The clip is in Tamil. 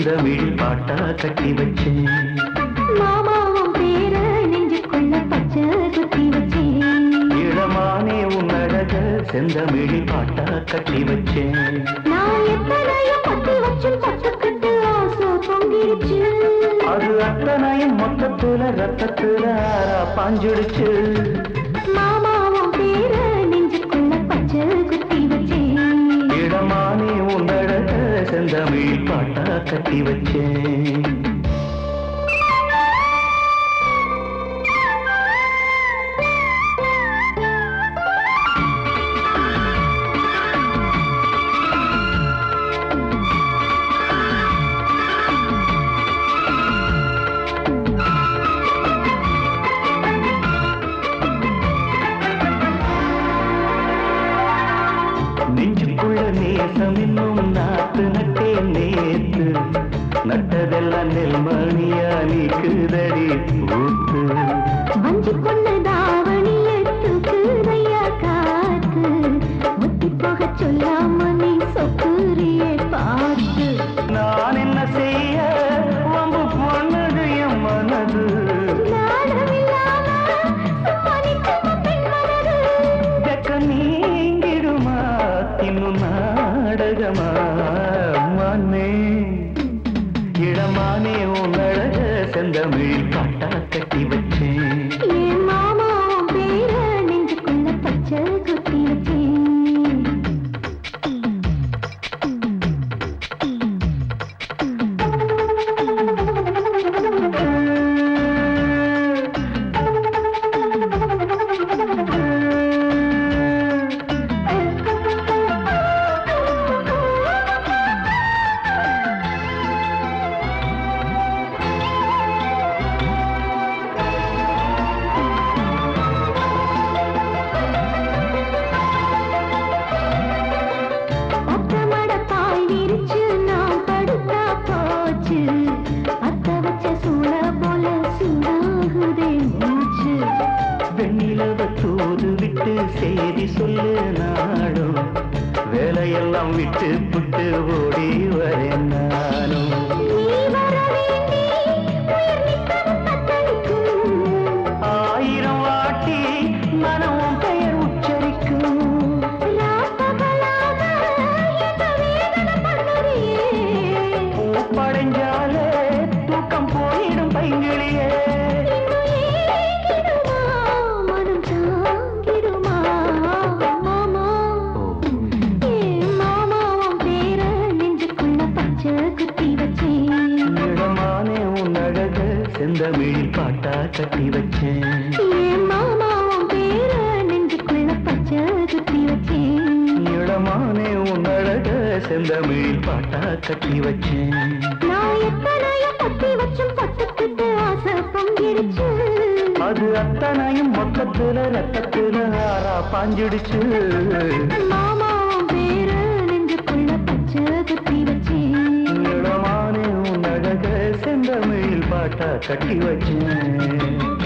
செந்தமிழ் பாட்டா கட்டி வச்சேன். மாமாவும் பேர நெஞ்சுக்குள்ள பச்சை குத்தி வச்சேன். இளமானே உன் அழக செந்தமிழ் பாட்டா கட்டி வச்சேன். நான் எத்தனையும் பத்தி வச்சு பட்டுக்கிட்டு ஆசை பொங்கிருச்சு. அது அத்தனையும் மொத்தத்துல ரத்தத்துல ஆறா பாஞ்சிடுச்சு. மாமாவும் பேர நெஞ்சுக்குள்ள பச்சை குத்தி வச்சேன். இடமானே உன் அழக செந்தமிழ் பாட்டா கட்டி வச்சேன். நெஞ்சுக்குள்ள நேசம் இன்னும் நாத்து நட்டேன் நேத்து. நட்டதெல்லாம் நெல்மணியா நீக்குதடி பூத்து. வஞ்சி கொண்ட தாவணியை தூக்குதையா காத்து. முத்தி போக சொல்லாம நீ சொக்குரியை பார்த்து. நான் என்ன செய்ய வம்பு பொண்ணது என் மனது. நாடமில்லாம சும்மா நிற்குமா பெண் மனது. வெக்க நீங்கிடுமா இன்னும் நாடகமா மானே. இடமானே உன் அழக செந்தமிழ் பாட்டா கட்டி வச்சேன். என் மாமாவும் பேர நெஞ்சுக்குள்ள பச்சை குத்தி வச்சேன். வெண்ணிலவ தூது விட்டு செய்தி சொல்லு நாடும். வேலையெல்லாம் விட்டு புட்டு ஓடி வரேன் நானும். ஆயிரம் வாட்டி மனம் பெயர் உச்சரிக்கும். பூப்படைஞ்சாலே தூக்கம் போயிடும் பைங்கிளியே. இடமானே உன் அழக செந்தமிழ் பாட்டா கட்டி வச்சேன். மாமாவும் பேர நெஞ்சுக்குள்ள பச்சை குத்தி வச்சேன். இடமானே உன் அழக செந்தமிழ் பாட்டா கட்டி வச்சேன். நான் எத்தனையும் பத்தி வச்சும் பட்டுக்கிட்டு ஆசை பொங்கிடுச்சு. அது அத்தனையும் மொத்தத்துல ரத்தத்துல ஆறா பாஞ்சிடுச்சு. மாமாவும் பேர நெஞ்சுக்குள்ள பச்சை குத்தி வச்சேன். இடமானே உன் அழக செந்தமிழ் பாட்டா கட்டி வச்சேன்.